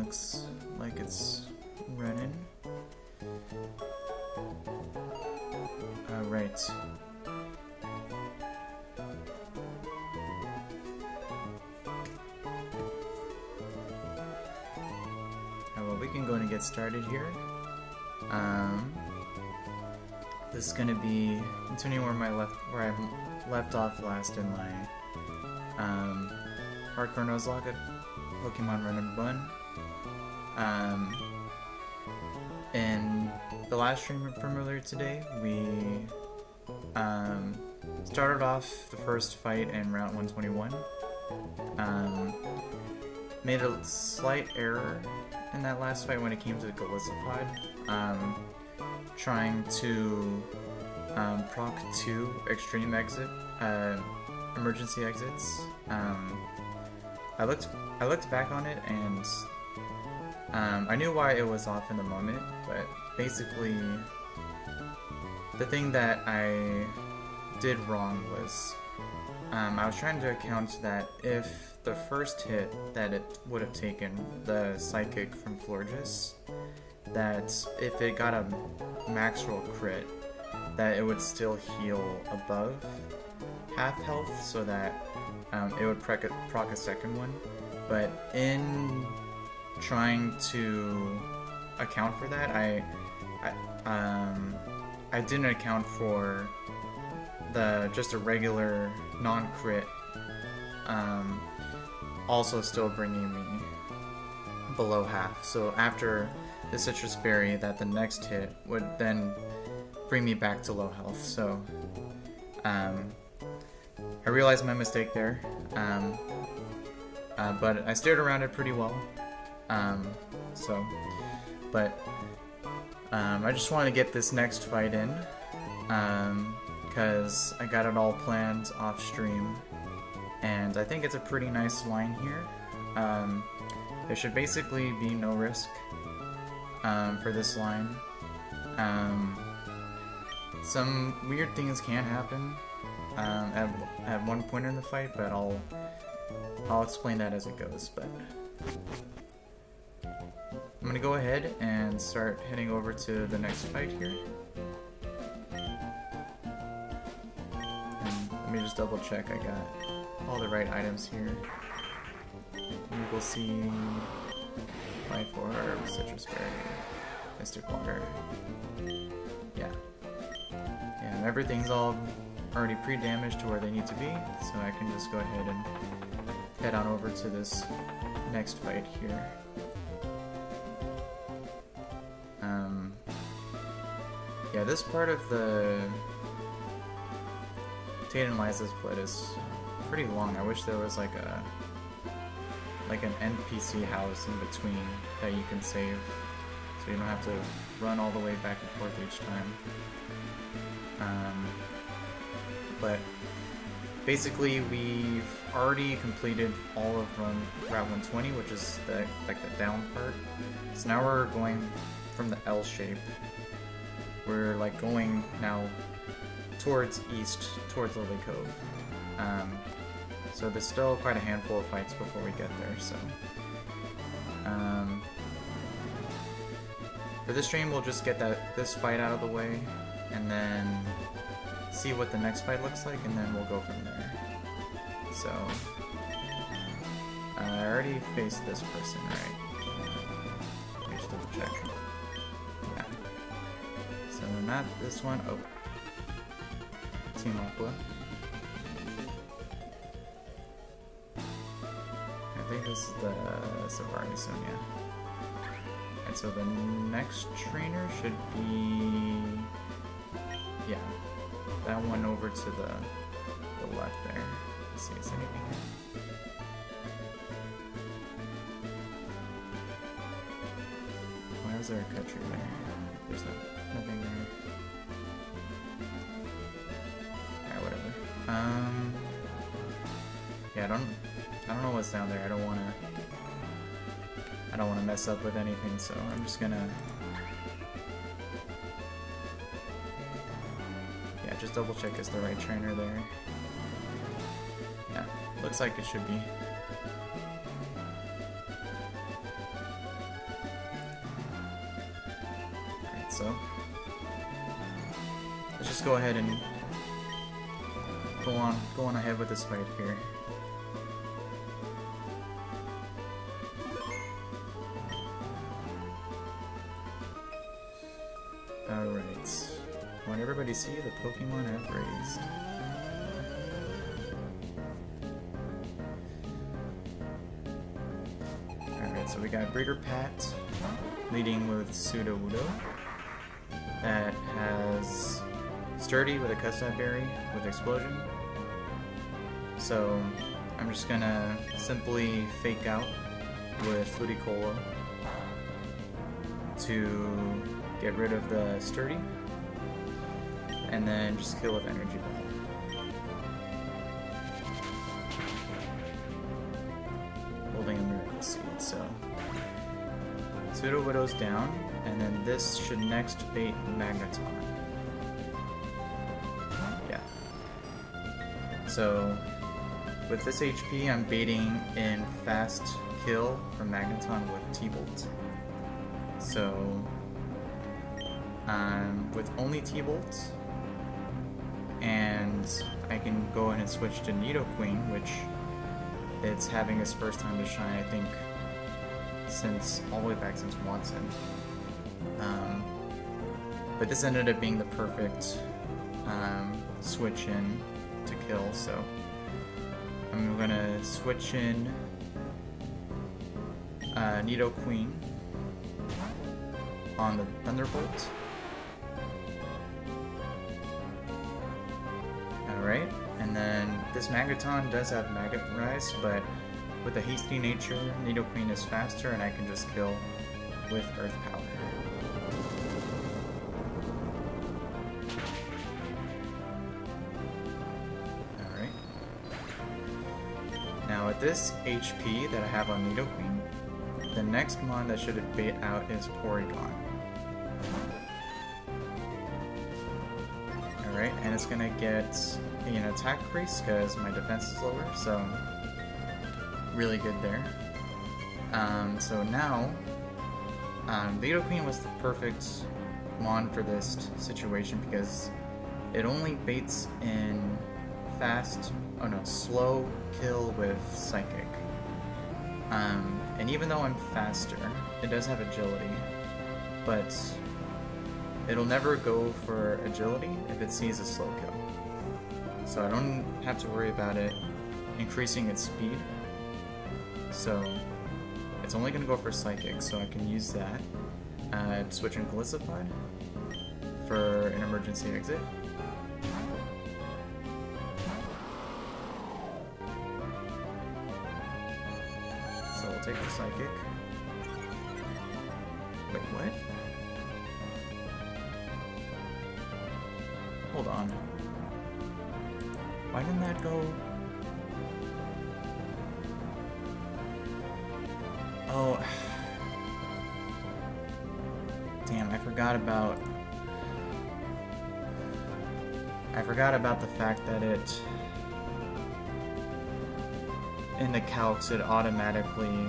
looks like it's running. Right. Well, we can go and get started here. This is gonna be continuing where I left off last in my hardcore Nuzlocke at Pokemon Run and Bun. In the last stream from earlier today, we started off the first fight in Route 121. Made a slight error in that last fight when it came to the Golisopod. Trying to proc 2 extreme emergency exits. I looked back on it and I knew why it was off in the moment, but basically the thing that I did wrong was I was trying to account that if the first hit that it would have taken, the Psychic from Florges, that if it got a max roll crit, that it would still heal above half health, so that it would proc a second one. But in trying to account for that, I didn't account for just a regular non-crit also still bringing me below half. So after the Citrus Berry, that the next hit would then bring me back to low health. So I realized my mistake there, but I steered around it pretty well. I just want to get this next fight in, because I got it all planned off stream, and I think it's a pretty nice line here. There should basically be no risk for this line. Some weird things can happen at one point in the fight, but I'll explain that as it goes. But I'm gonna go ahead and start heading over to the next fight here. And let me just double check I got all the right items here. We'll see Life Orb, Citrus Berry, Mystic Water. Yeah. And everything's all already pre-damaged to where they need to be, so I can just go ahead and head on over to this next fight here. Yeah, this part of the Tate and Liza's split is pretty long. I wish there was like an NPC house in between that you can save, so you don't have to run all the way back and forth each time. But basically, we've already completed all of Route 120, which is the down part. So now we're going from the L shape. We're like going now towards east, towards Lily Cove. So there's still quite a handful of fights before we get there. So for this stream, we'll just get this fight out of the way, and then see what the next fight looks like, and then we'll go from there. So I already faced this person, right? Let me just double check. Yeah. So not this one. Oh, Team Aqua. I think this is the Safari Sonia. And so the next trainer should be, yeah, that one over to the left there. Let's see, is anything here? Why is there a cut tree there? There's nothing there. Alright, whatever. Yeah, I don't know what's down there. I don't wanna mess up with anything, so I'm just gonna, yeah, just double check it's the right trainer there. Yeah, looks like it should be. so let's just go ahead and go on ahead with this fight here. Alright. I want everybody to see the Pokemon I've raised. Alright, so we got Breeder Pat leading with Sudowoodo that has Sturdy with a Custard Berry with Explosion. So I'm just gonna simply fake out with Ludicolo to get rid of the Sturdy, and then just kill with Energy Ball. Holding a Miracle Seed, so Sudowoodo's down, and then this should next bait Magneton. Yeah. So with this HP, I'm baiting in Fast Kill from Magneton with T-Bolt. So with only T-Bolt, and I can go ahead and switch to Nidoqueen, which it's having its first time to shine, I think, since all the way back since Watson. But this ended up being the perfect switch in to kill, so I'm gonna switch in Nidoqueen on the Thunderbolt. Alright, and then this Magneton does have Magnet Rise, but with a hasty nature, Nidoqueen is faster and I can just kill with Earth Power. Alright. Now at this HP that I have on Nidoqueen, the next mon that should bait out is Porygon. Alright, and it's gonna get an attack increase because my defense is lower, so really good there. So now, Nidoqueen was the perfect mon for this situation because it only baits in slow kill with Psychic. And even though I'm faster, it does have agility, but it'll never go for agility if it sees a slow kill. So I don't have to worry about it increasing its speed. So it's only going to go for Psychic, so I can use that. Switch in Golisopod for an emergency exit. So we'll take the Psychic. Wait, what? Hold on. Why didn't that go? Oh. Damn, I forgot about the fact that it in the calcs it automatically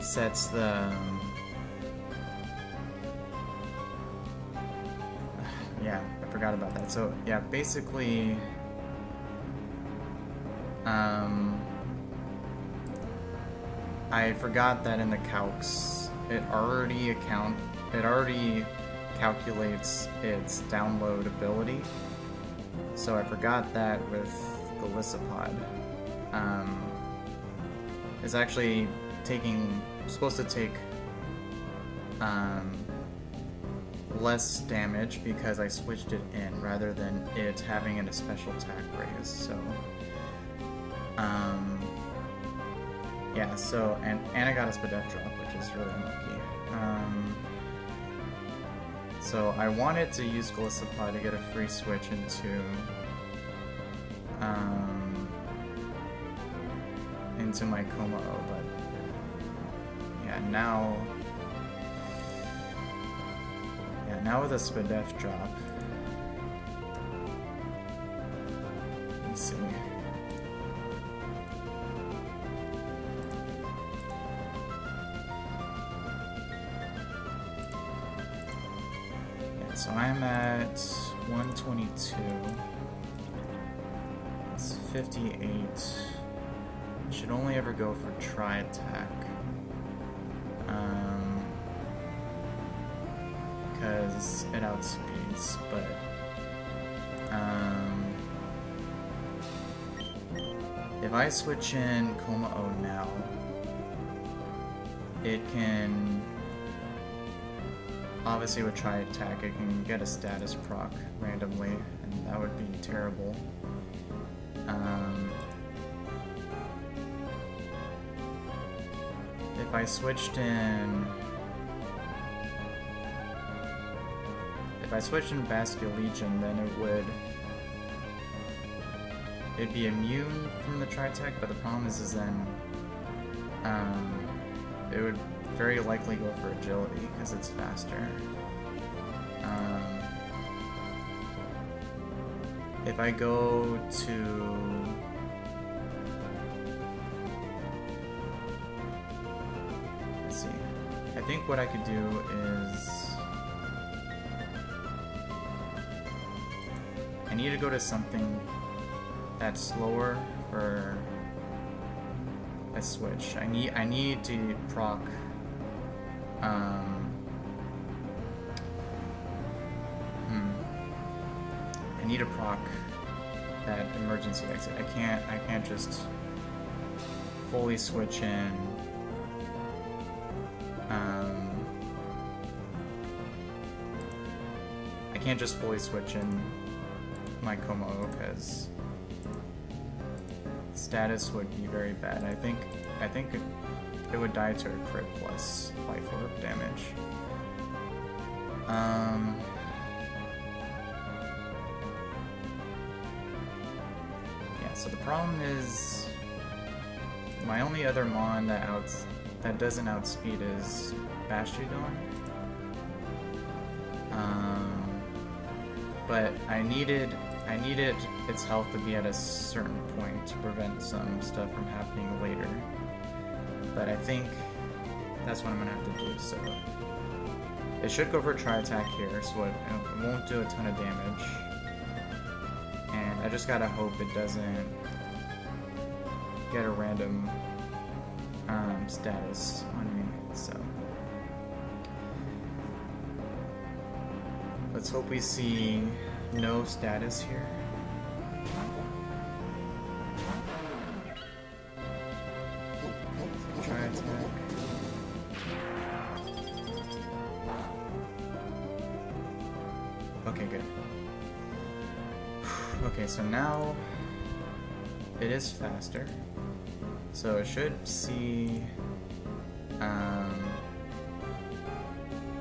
sets the yeah, I forgot about that. So yeah, basically I forgot that in the calcs it already calculates its download ability. So I forgot that with Golisopod. It's actually supposed to take less damage because I switched it in rather than it having a special attack raise. So yeah, so and I got a Spadef drop, which is really unlucky. So I wanted to use Golisopod to get a free switch into my Komao, but yeah, now with a Spadef drop, let me see. So I'm at 122. It's 58. Should only ever go for tri-attack. Because it outspeeds, but if I switch in Coma-O now, it can, obviously with tri-attack, it can get a status proc randomly, and that would be terrible. If I switched in Basculegion, then it'd be immune from the tri-attack, but the problem is then it would very likely go for agility because it's faster. If I go to I think what I could do is I need to go to something that's slower for a switch. I need to proc I need to proc that emergency exit. I can't just fully switch in I can't just fully switch in my Coma-O because status would be very bad. I think it would die to a crit plus Life Orb damage. Yeah, so the problem is my only other mon that doesn't outspeed is Bastiodon. But I needed its health to be at a certain point to prevent some stuff from happening later. But I think that's what I'm gonna have to do. So it should go for a tri-attack here, so it won't do a ton of damage. And I just gotta hope it doesn't get a random status on me. So let's hope we see no status here. Try attack. Okay, good. Okay, so now it is faster. So it should see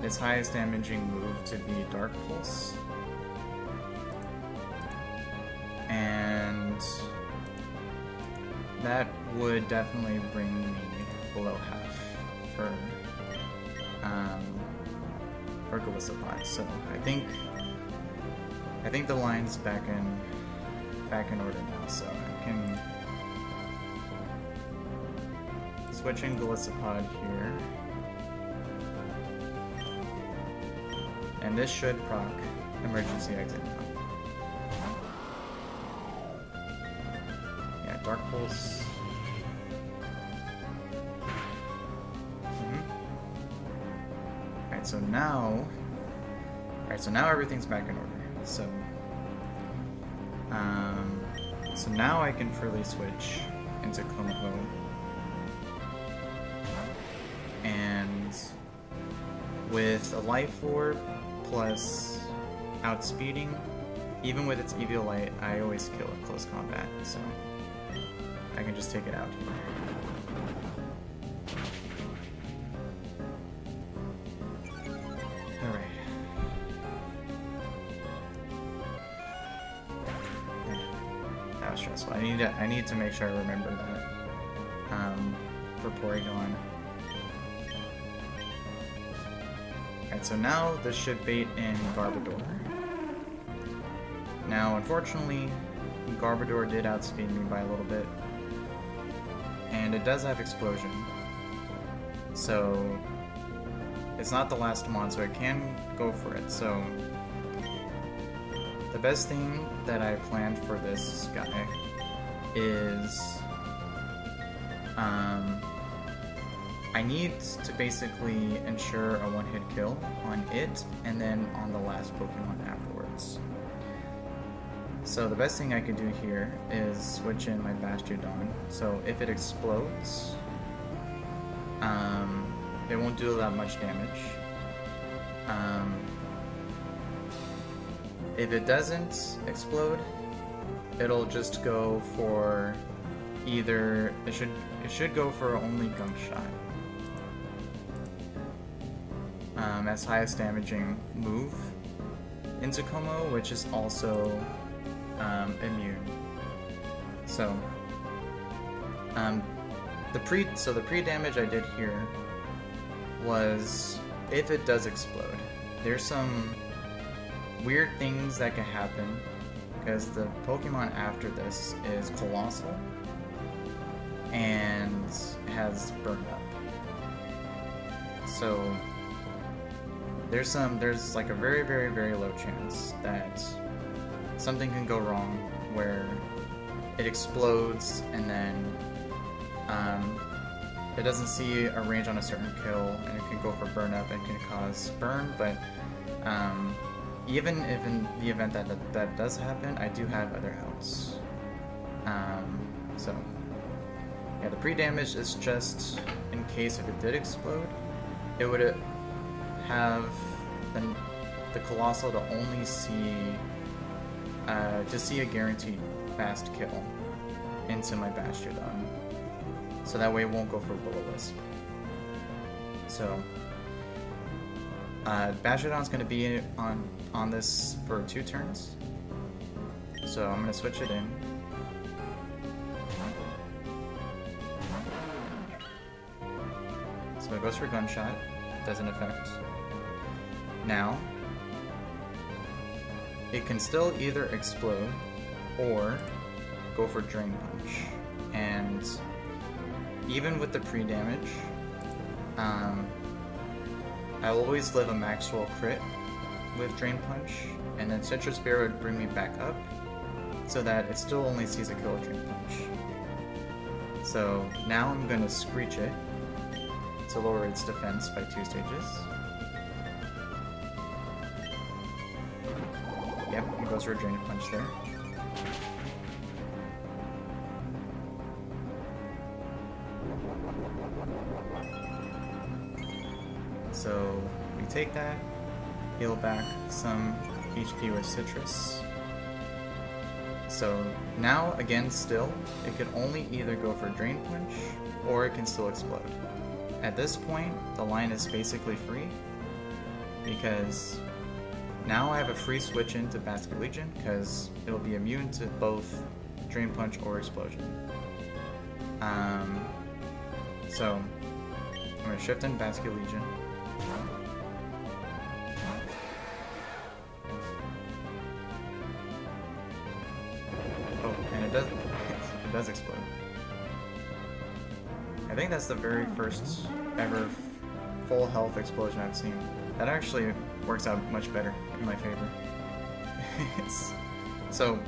its highest damaging move to be Dark Pulse. And that would definitely bring me below half for Golisopod. So I think the line's back in order now, so I can switch in Golisopod here. And this should proc emergency exit now. Yeah, Dark Pulse. Alright, so now everything's back in order. So now I can freely switch into Coma-O. And with a Life Orb plus outspeeding, even with its Eviolite, I always kill at close combat, so I can just take it out here. Alright. That was stressful. I need to make sure I remember that for Porygon. Alright, so now this should bait in Garbodor. Now, unfortunately, Garbodor did outspeed me by a little bit. And it does have Explosion. So it's not the last mon, so it can go for it. So the best thing that I planned for this guy is I need to basically ensure a one-hit kill on it and then on the last Pokemon afterwards. So the best thing I could do here is switch in my Bastiodon. So if it explodes, it won't do that much damage. If it doesn't explode, it'll just go for either it should go for only Gunk Shot. As highest damaging move into Como, which is also immune. So the pre-damage I did here was if it does explode. There's some weird things that can happen because the Pokemon after this is Colossal and has Burn Up. So there's like a very, very, very low chance that something can go wrong where it explodes and then it doesn't see a range on a certain kill and it can go for Burn Up and can cause burn, but even if in the event that does happen, I do have other outs. So yeah, the pre-damage is just in case if it did explode, it would have the Colossal to only see a guaranteed fast kill into my Bastiodon. So that way it won't go for Will-O-Wisp. So Bastiodon's going to be on this for 2 turns. So I'm going to switch it in. So it goes for Gunshot. Doesn't affect. Now, it can still either explode or go for Drain Punch. And even with the pre-damage, I'll always live a Maxwell crit with Drain Punch, and then Citrus Bear would bring me back up so that it still only sees a kill with Drain Punch. So now I'm going to Screech it to lower its defense by 2 stages. Yep, it goes for a Drain Punch there. So we take that, heal back some HP with Citrus. So now, again, still, it could only either go for Drain Punch or it can still explode. At this point, the line is basically free because now I have a free switch into Basket Legion because it'll be immune to both Drain Punch or Explosion. So I'm going to shift in Basket Legion. Oh, and it does explode. I think that's the very first ever full health explosion I've seen. That actually works out much better in my favor. So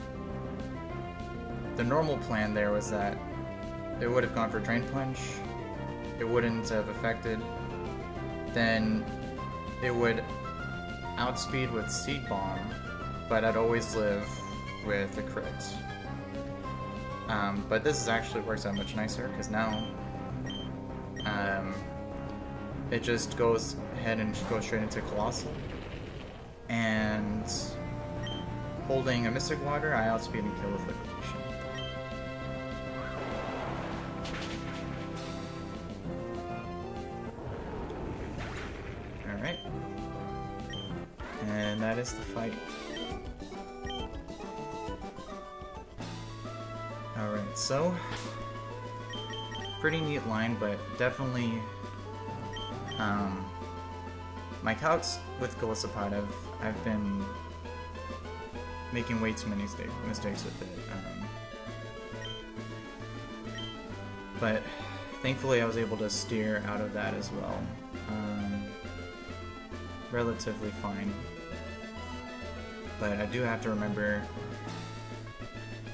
the normal plan there was that it would have gone for Drain Punch, it wouldn't have affected, then it would outspeed with Seed Bomb, but I'd always live with a crit. But this actually works out much nicer because now it just goes ahead and goes straight into Colossal, and holding a Mystic Water, I outspeed and kill with Liquidation. Alright. And that is the fight. Alright, so pretty neat line, but definitely my calcs with Golisopod, I've been making way too many mistakes with it. But thankfully I was able to steer out of that as well. Relatively fine. but I do have to remember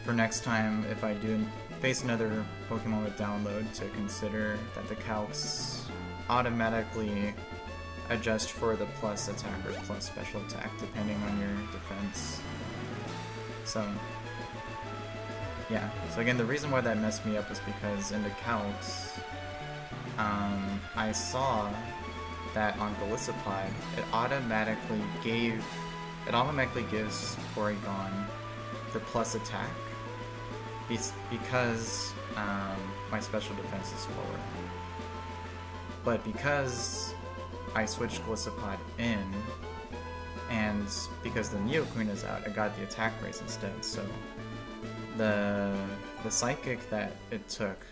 for next time, if I do face another Pokemon with download, to consider that the calcs automatically adjust for the plus attack or plus special attack depending on your defense. So yeah, so again, the reason why that messed me up was because in the calcs, I saw that on Golisopod, it automatically gives Porygon the plus attack because my special defense is lower. But because I switched Golisopod in, and because the Neo Queen is out, I got the attack raise instead. So the psychic that it took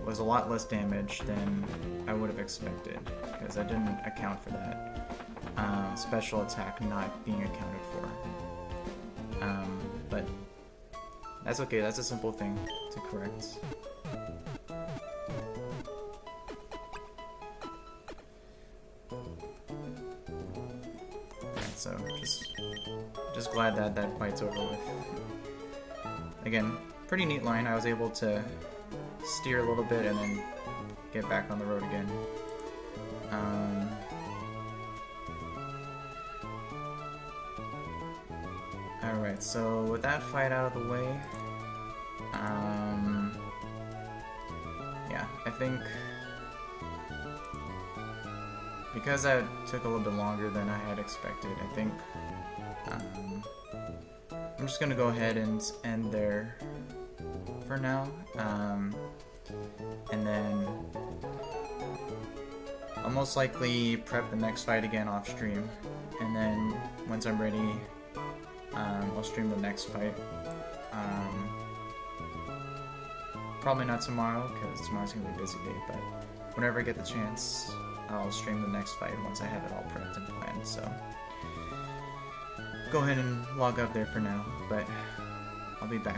was a lot less damage than I would have expected, because I didn't account for that special attack not being accounted for. But that's okay, that's a simple thing to correct. Alright, so just glad that that fight's over with. Again, pretty neat line. I was able to steer a little bit and then get back on the road again. Alright, so with that fight out of the way, yeah, I think because that took a little bit longer than I had expected, I think I'm just gonna go ahead and end there for now, and then I'll most likely prep the next fight again off stream, and then once I'm ready, I'll stream the next fight. Probably not tomorrow, because tomorrow's gonna be a busy day, but whenever I get the chance, I'll stream the next fight once I have it all prepped and planned, so go ahead and log up there for now, but I'll be back.